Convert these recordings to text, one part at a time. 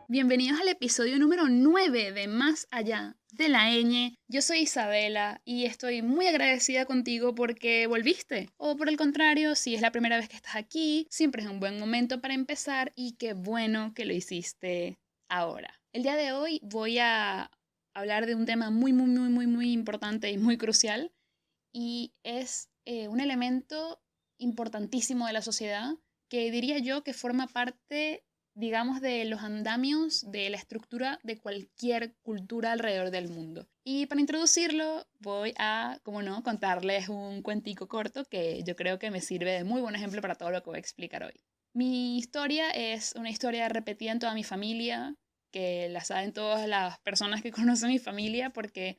Bienvenidos al episodio número 9 de Más Allá de la ñ. Yo soy Isabela y estoy muy agradecida contigo porque volviste. O por el contrario, si es la primera vez que estás aquí, siempre es un buen momento para empezar y qué bueno que lo hiciste ahora. El día de hoy voy a hablar de un tema muy importante y muy crucial y es un elemento importantísimo de la sociedad que diría yo que forma parte, digamos, de los andamios de la estructura de cualquier cultura alrededor del mundo. Y para introducirlo voy a, como no, contarles un cuentico corto que yo creo que me sirve de muy buen ejemplo para todo lo que voy a explicar hoy. Mi historia es una historia repetida en toda mi familia, que la saben todas las personas que conocen mi familia, porque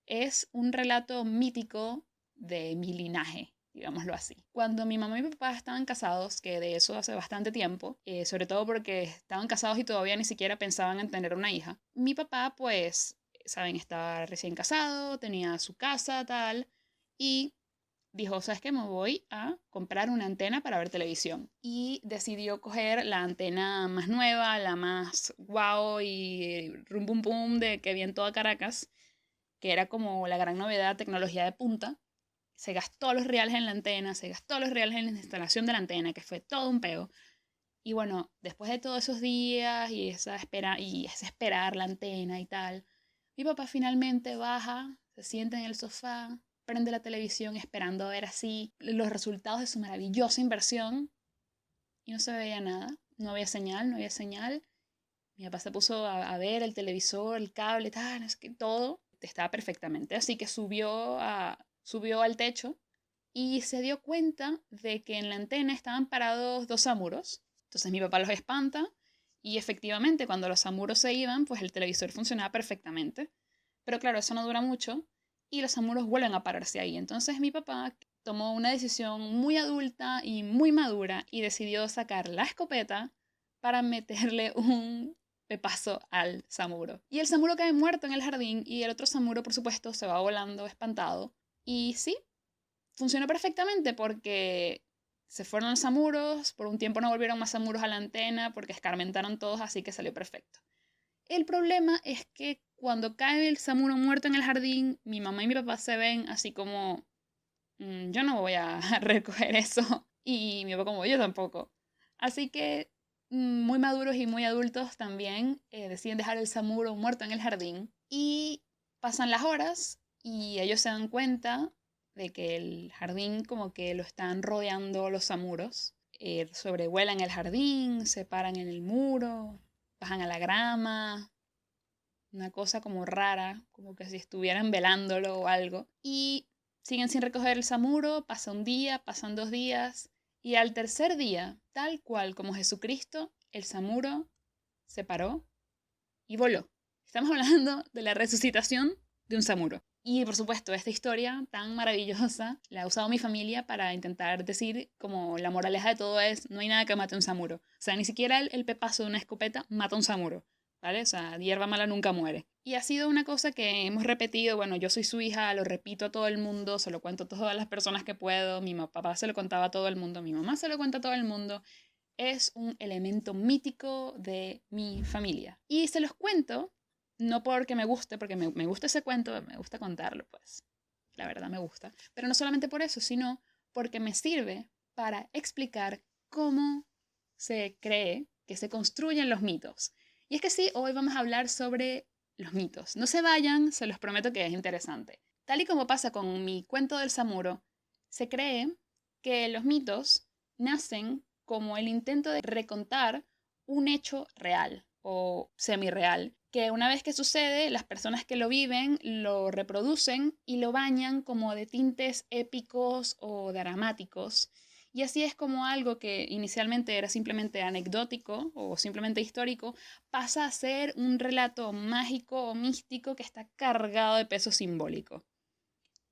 es un relato mítico de mi linaje, digámoslo así. Cuando mi mamá y mi papá estaban casados, que de eso hace bastante tiempo, sobre todo porque estaban casados y todavía ni siquiera pensaban en tener una hija, mi papá, pues, saben, estaba recién casado, tenía su casa, tal, y dijo, ¿sabes qué? Me voy a comprar una antena para ver televisión. Y decidió coger la antena más nueva, la más guau y rum pum pum de que había en toda Caracas, que era como la gran novedad, tecnología de punta. Se gastó los reales en la antena, se gastó los reales en la instalación de la antena, que fue todo un peo. Y bueno, después de todos esos días y esa espera y ese esperar la antena y tal, mi papá finalmente baja, se sienta en el sofá, prende la televisión esperando a ver así los resultados de su maravillosa inversión y no se veía nada, no había señal, no había señal. Mi papá se puso a ver el televisor, el cable, tal, es que todo estaba perfectamente. Así que subió al techo y se dio cuenta de que en la antena estaban parados dos samuros. Entonces mi papá los espanta y efectivamente cuando los samuros se iban, pues el televisor funcionaba perfectamente. Pero claro, eso no dura mucho y los samuros vuelven a pararse ahí. Entonces mi papá tomó una decisión muy adulta y muy madura y decidió sacar la escopeta para meterle un pepazo al samuro. Y el samuro cae muerto en el jardín y el otro samuro, por supuesto, se va volando espantado. Y sí, funcionó perfectamente porque se fueron los samuros, por un tiempo no volvieron más samuros a la antena porque escarmentaron todos, así que salió perfecto. El problema es que cuando cae el samuro muerto en el jardín, mi mamá y mi papá se ven así como, yo no voy a recoger eso. Y mi papá como, yo tampoco. Así que muy maduros y muy adultos también deciden dejar el samuro muerto en el jardín. Y pasan las horas y ellos se dan cuenta de que el jardín como que lo están rodeando los samuros. Sobrevuelan el jardín, se paran en el muro, bajan a la grama, una cosa como rara, como que si estuvieran velándolo o algo. Y siguen sin recoger el samuro, pasa un día, pasan 2 días, y al tercer día, tal cual como Jesucristo, el samuro se paró y voló. Estamos hablando de la resucitación de un samuro. Y por supuesto, esta historia tan maravillosa la ha usado mi familia para intentar decir como la moraleja de todo es no hay nada que mate un samuro. O sea, ni siquiera el pepazo de una escopeta mata un samuro. ¿Vale? O sea, hierba mala nunca muere. Y ha sido una cosa que hemos repetido, bueno, yo soy su hija, lo repito a todo el mundo, se lo cuento a todas las personas que puedo, mi papá se lo contaba a todo el mundo, mi mamá se lo cuenta a todo el mundo, es un elemento mítico de mi familia. Y se los cuento, no porque me guste, porque me gusta ese cuento, me gusta contarlo, pues, la verdad me gusta, pero no solamente por eso, sino porque me sirve para explicar cómo se cree que se construyen los mitos. Y es que sí, hoy vamos a hablar sobre los mitos. No se vayan, se los prometo que es interesante. Tal y como pasa con mi cuento del samuro, se cree que los mitos nacen como el intento de recontar un hecho real o semi-real, que una vez que sucede, las personas que lo viven lo reproducen y lo bañan como de tintes épicos o dramáticos. Y así es como algo que inicialmente era simplemente anecdótico o simplemente histórico, pasa a ser un relato mágico o místico que está cargado de peso simbólico.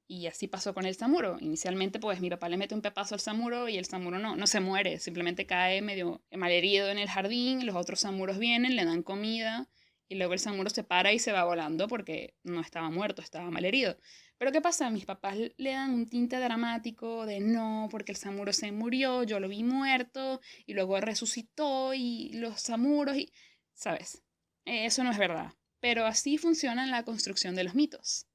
Y así pasó con el samuro. Inicialmente, pues mi papá le mete un pepazo al samuro y el samuro no se muere, simplemente cae medio malherido en el jardín, los otros samuros vienen, le dan comida y luego el samuro se para y se va volando porque no estaba muerto, estaba malherido. Pero ¿qué pasa? Mis papás le dan un tinte dramático de no, porque el samuro se murió, yo lo vi muerto y luego resucitó y los samuros y... ¿Sabes? Eso no es verdad, pero así funciona la construcción de los mitos.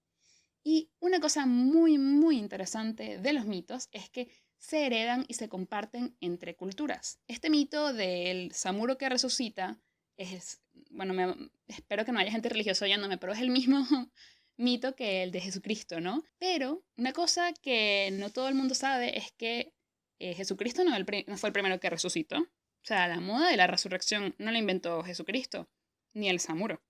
Y una cosa muy, muy interesante de los mitos es que se heredan y se comparten entre culturas. Este mito del samuro que resucita es, bueno, espero que no haya gente religiosa oyéndome, pero es el mismo mito que el de Jesucristo, ¿no? Pero una cosa que no todo el mundo sabe es que Jesucristo no fue el primero que resucitó. O sea, la moda de la resurrección no la inventó Jesucristo, ni el samuro.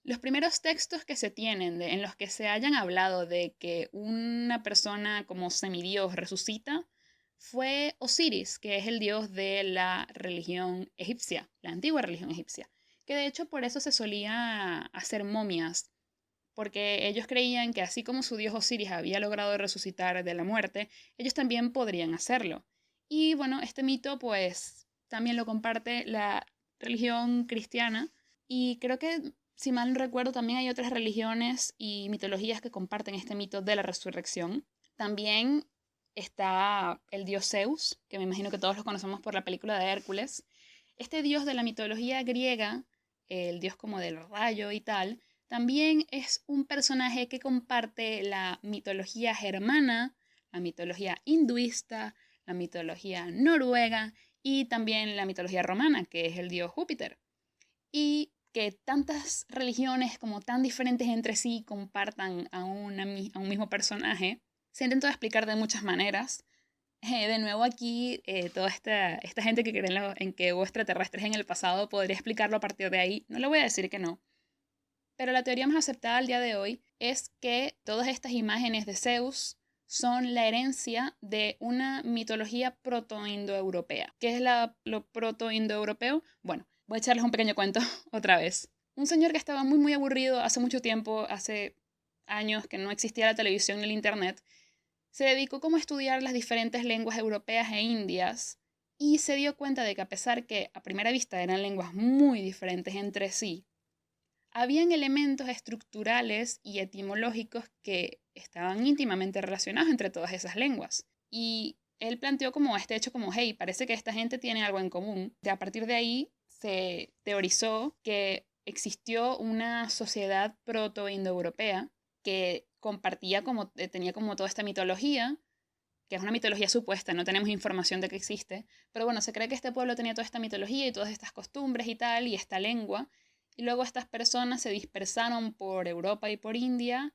Los primeros textos que se tienen en los que se hayan hablado de que una persona como semidios resucita fue Osiris, que es el dios de la religión egipcia, la antigua religión egipcia, que de hecho por eso se solía hacer momias, porque ellos creían que así como su dios Osiris había logrado resucitar de la muerte, ellos también podrían hacerlo. Y bueno, este mito pues también lo comparte la religión cristiana y creo que, si mal no recuerdo, también hay otras religiones y mitologías que comparten este mito de la resurrección. También está el dios Zeus, que me imagino que todos lo conocemos por la película de Hércules. Este dios de la mitología griega, el dios como del rayo y tal, también es un personaje que comparte la mitología germana, la mitología hinduista, la mitología noruega y también la mitología romana, que es el dios Júpiter. Y que tantas religiones como tan diferentes entre sí compartan a un mismo personaje, se intentó explicar de muchas maneras. De nuevo aquí, toda esta gente que cree en que hubo extraterrestres en el pasado podría explicarlo a partir de ahí. No le voy a decir que no. Pero la teoría más aceptada al día de hoy es que todas estas imágenes de Zeus son la herencia de una mitología proto-indoeuropea. ¿Qué es lo proto-indoeuropeo? Bueno, voy a echarles un pequeño cuento otra vez. Un señor que estaba muy muy aburrido hace mucho tiempo, hace años que no existía la televisión ni el internet, se dedicó como a estudiar las diferentes lenguas europeas e indias y se dio cuenta de que a pesar que a primera vista eran lenguas muy diferentes entre sí, habían elementos estructurales y etimológicos que estaban íntimamente relacionados entre todas esas lenguas. Y él planteó como este hecho como, hey, parece que esta gente tiene algo en común. Y a partir de ahí se teorizó que existió una sociedad proto-indoeuropea que compartía como, tenía como toda esta mitología, que es una mitología supuesta, no tenemos información de que existe, pero bueno, se cree que este pueblo tenía toda esta mitología y todas estas costumbres y tal, y esta lengua, y luego estas personas se dispersaron por Europa y por India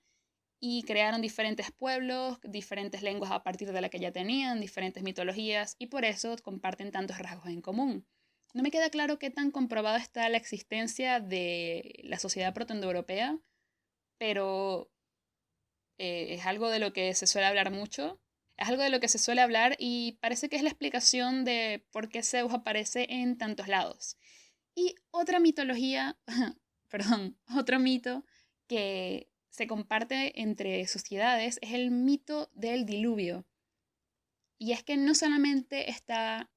y crearon diferentes pueblos, diferentes lenguas a partir de la que ya tenían, diferentes mitologías, y por eso comparten tantos rasgos en común. No me queda claro qué tan comprobada está la existencia de la sociedad protoindoeuropea, pero es algo de lo que se suele hablar mucho. Es algo de lo que se suele hablar y parece que es la explicación de por qué Zeus aparece en tantos lados. Y otra mitología, perdón, otro mito que se comparte entre sociedades es el mito del diluvio. Y es que no solamente está,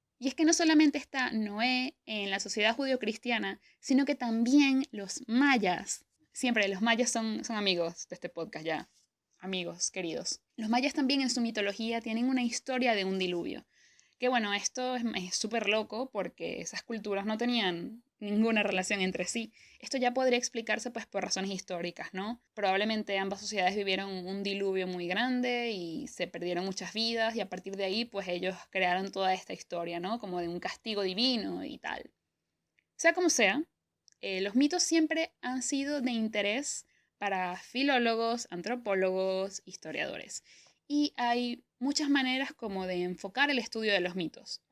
Noé en la sociedad judio-cristiana, sino que también los mayas. Siempre los mayas son amigos de este podcast ya, amigos queridos. Los mayas también en su mitología tienen una historia de un diluvio. Que bueno, esto es súper loco porque esas culturas no tenían ninguna relación entre sí. Esto ya podría explicarse pues por razones históricas, ¿no? Probablemente ambas sociedades vivieron un diluvio muy grande y se perdieron muchas vidas y a partir de ahí pues ellos crearon toda esta historia, ¿no? Como de un castigo divino y tal. Sea como sea, los mitos siempre han sido de interés para filólogos, antropólogos, historiadores. Y hay muchas maneras como de enfocar el estudio de los mitos.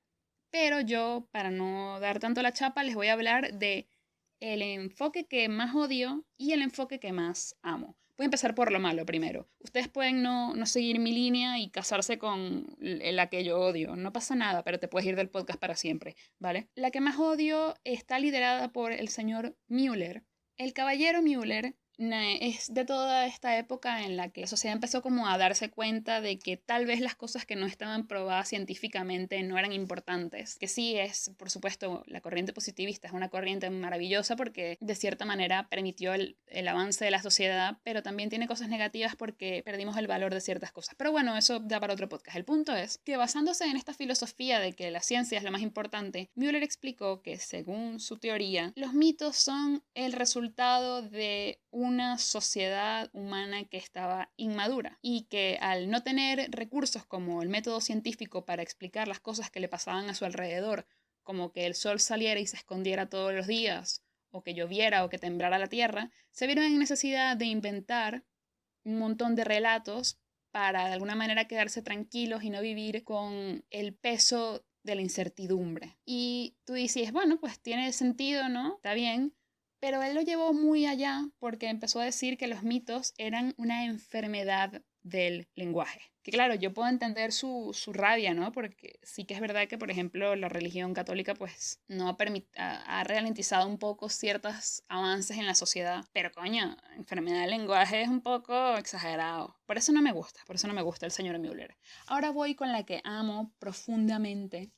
Pero yo, para no dar tanto la chapa, les voy a hablar de el enfoque que más odio y el enfoque que más amo. Voy a empezar por lo malo primero. Ustedes pueden no seguir mi línea y casarse con la que yo odio. No pasa nada, pero te puedes ir del podcast para siempre, ¿vale? La que más odio está liderada por el señor Müller. El caballero Müller Es de toda esta época en la que la sociedad empezó como a darse cuenta de que tal vez las cosas que no estaban probadas científicamente no eran importantes. Que sí es, por supuesto, la corriente positivista es una corriente maravillosa porque de cierta manera permitió el avance de la sociedad, pero también tiene cosas negativas porque perdimos el valor de ciertas cosas. Pero bueno, eso da para otro podcast. El punto es que basándose en esta filosofía de que la ciencia es lo más importante, Müller explicó que según su teoría, los mitos son el resultado de una sociedad humana que estaba inmadura y que al no tener recursos como el método científico para explicar las cosas que le pasaban a su alrededor, como que el sol saliera y se escondiera todos los días, o que lloviera o que temblara la tierra, se vieron en necesidad de inventar un montón de relatos para de alguna manera quedarse tranquilos y no vivir con el peso de la incertidumbre. Y tú dices, bueno, pues tiene sentido, ¿no? Está bien. Pero él lo llevó muy allá porque empezó a decir que los mitos eran una enfermedad del lenguaje. Que claro, yo puedo entender su rabia, ¿no? Porque sí que es verdad que, por ejemplo, la religión católica pues no ha ralentizado un poco ciertos avances en la sociedad. Pero coño, enfermedad del lenguaje es un poco exagerado. Por eso no me gusta, por eso no me gusta el señor Müller. Ahora voy con la que amo profundamente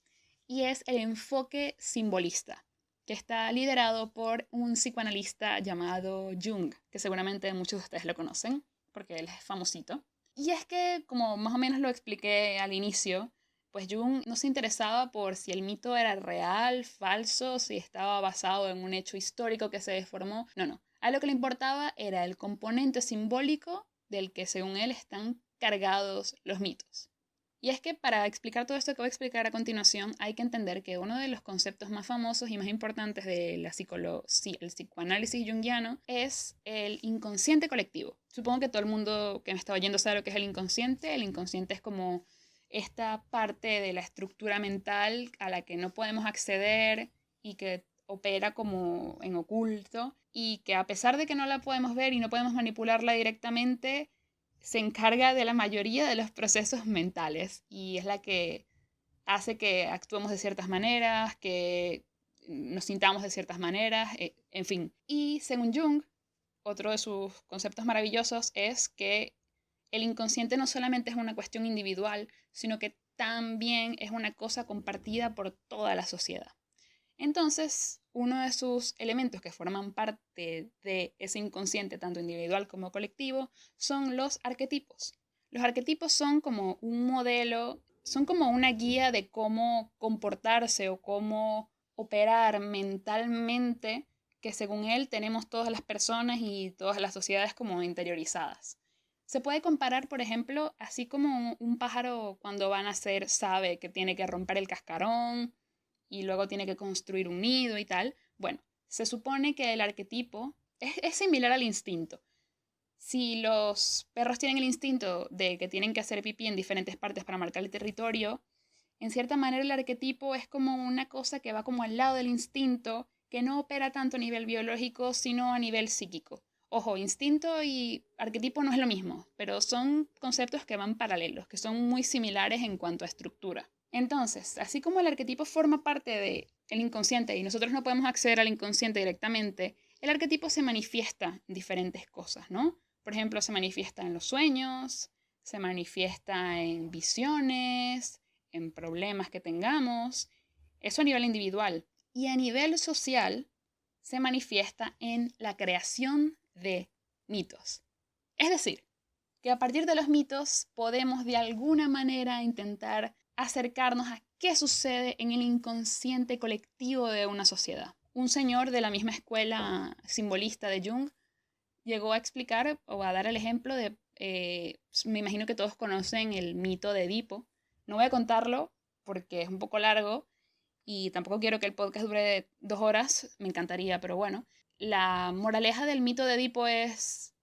y es el enfoque simbolista, que está liderado por un psicoanalista llamado Jung, que seguramente muchos de ustedes lo conocen, porque él es famosito. Y es que, como más o menos lo expliqué al inicio, pues Jung no se interesaba por si el mito era real, falso, si estaba basado en un hecho histórico que se deformó. No, no. A lo que le importaba era el componente simbólico del que, según él, están cargados los mitos. Y es que para explicar todo esto que voy a explicar a continuación, hay que entender que uno de los conceptos más famosos y más importantes de el psicoanálisis junguiano es el inconsciente colectivo. Supongo que todo el mundo que me está oyendo sabe lo que es el inconsciente. El inconsciente es como esta parte de la estructura mental a la que no podemos acceder y que opera como en oculto y que a pesar de que no la podemos ver y no podemos manipularla directamente, se encarga de la mayoría de los procesos mentales y es la que hace que actuemos de ciertas maneras, que nos sintamos de ciertas maneras, en fin. Y según Jung, otro de sus conceptos maravillosos es que el inconsciente no solamente es una cuestión individual, sino que también es una cosa compartida por toda la sociedad. Entonces, uno de sus elementos que forman parte de ese inconsciente, tanto individual como colectivo, son los arquetipos. Los arquetipos son como un modelo, son como una guía de cómo comportarse o cómo operar mentalmente, que según él tenemos todas las personas y todas las sociedades como interiorizadas. Se puede comparar, por ejemplo, así como un pájaro cuando va a nacer sabe que tiene que romper el cascarón, y luego tiene que construir un nido y tal. Bueno, se supone que el arquetipo es similar al instinto. Si los perros tienen el instinto de que tienen que hacer pipí en diferentes partes para marcar el territorio, en cierta manera el arquetipo es como una cosa que va como al lado del instinto, que no opera tanto a nivel biológico, sino a nivel psíquico. Ojo, instinto y arquetipo no es lo mismo, pero son conceptos que van paralelos, que son muy similares en cuanto a estructura. Entonces, así como el arquetipo forma parte del inconsciente y nosotros no podemos acceder al inconsciente directamente, el arquetipo se manifiesta en diferentes cosas, ¿no? Por ejemplo, se manifiesta en los sueños, se manifiesta en visiones, en problemas que tengamos. Eso a nivel individual. Y a nivel social se manifiesta en la creación de mitos. Es decir, que a partir de los mitos podemos de alguna manera intentar acercarnos a qué sucede en el inconsciente colectivo de una sociedad. Un señor de la misma escuela simbolista de Jung llegó a explicar o a dar el ejemplo de, me imagino que todos conocen el mito de Edipo. No voy a contarlo porque es un poco largo y tampoco quiero que el podcast dure 2 horas, me encantaría, pero bueno. La moraleja del mito de Edipo es,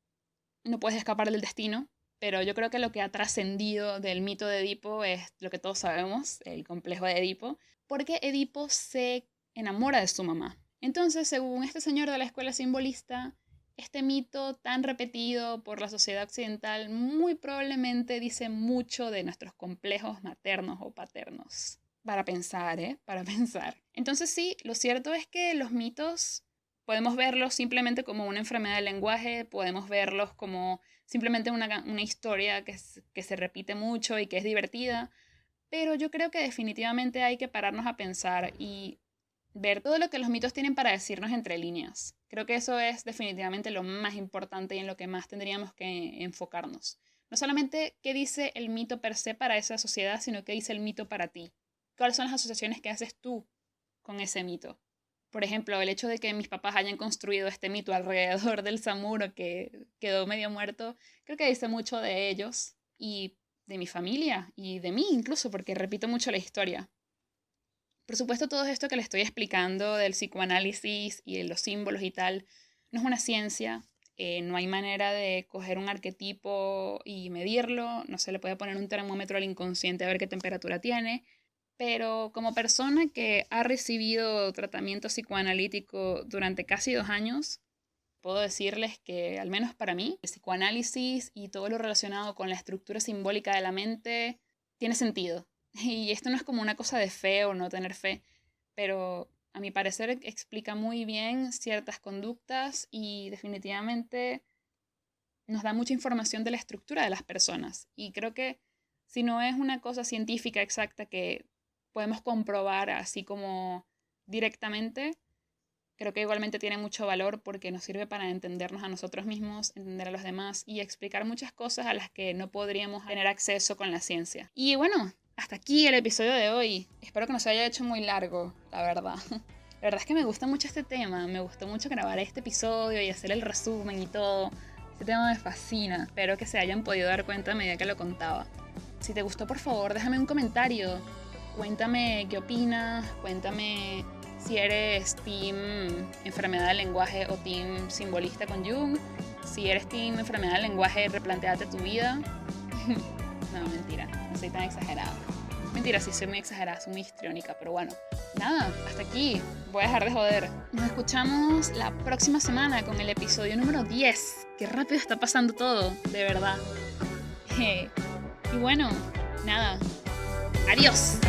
no puedes escapar del destino, pero yo creo que lo que ha trascendido del mito de Edipo es lo que todos sabemos, el complejo de Edipo, porque Edipo se enamora de su mamá. Entonces, según este señor de la escuela simbolista, este mito tan repetido por la sociedad occidental muy probablemente dice mucho de nuestros complejos maternos o paternos. Para pensar, ¿eh? Para pensar. Entonces sí, lo cierto es que los mitos Podemos verlos simplemente como una enfermedad del lenguaje, podemos verlos como simplemente una historia que se repite mucho y que es divertida, pero yo creo que definitivamente hay que pararnos a pensar y ver todo lo que los mitos tienen para decirnos entre líneas. Creo que eso es definitivamente lo más importante y en lo que más tendríamos que enfocarnos. No solamente qué dice el mito per se para esa sociedad, sino qué dice el mito para ti. ¿Cuáles son las asociaciones que haces tú con ese mito? Por ejemplo, el hecho de que mis papás hayan construido este mito alrededor del samuro que quedó medio muerto, creo que dice mucho de ellos y de mi familia y de mí incluso, porque repito mucho la historia. Por supuesto, todo esto que le estoy explicando del psicoanálisis y de los símbolos y tal, no es una ciencia, no hay manera de coger un arquetipo y medirlo, no se le puede poner un termómetro al inconsciente a ver qué temperatura tiene, pero como persona que ha recibido tratamiento psicoanalítico durante casi 2 años, puedo decirles que, al menos para mí, el psicoanálisis y todo lo relacionado con la estructura simbólica de la mente tiene sentido. Y esto no es como una cosa de fe o no tener fe, pero a mi parecer explica muy bien ciertas conductas y definitivamente nos da mucha información de la estructura de las personas. Y creo que si no es una cosa científica exacta que podemos comprobar así como directamente, creo que igualmente tiene mucho valor porque nos sirve para entendernos a nosotros mismos, entender a los demás y explicar muchas cosas a las que no podríamos tener acceso con la ciencia. Y bueno, hasta aquí el episodio de hoy. Espero que no se haya hecho muy largo, la verdad. La verdad es que me gusta mucho este tema, me gustó mucho grabar este episodio y hacer el resumen y todo. Este tema me fascina, espero que se hayan podido dar cuenta a medida que lo contaba. Si te gustó, por favor, déjame un comentario. Cuéntame qué opinas, cuéntame si eres team enfermedad del lenguaje o team simbolista con Jung. Si eres team enfermedad del lenguaje, replantéate tu vida. No, mentira, no soy tan exagerada. Mentira, sí soy muy exagerada, soy muy histriónica, pero bueno. Nada, hasta aquí. Voy a dejar de joder. Nos escuchamos la próxima semana con el episodio número 10. Qué rápido está pasando todo, de verdad. Y bueno, nada. Adiós.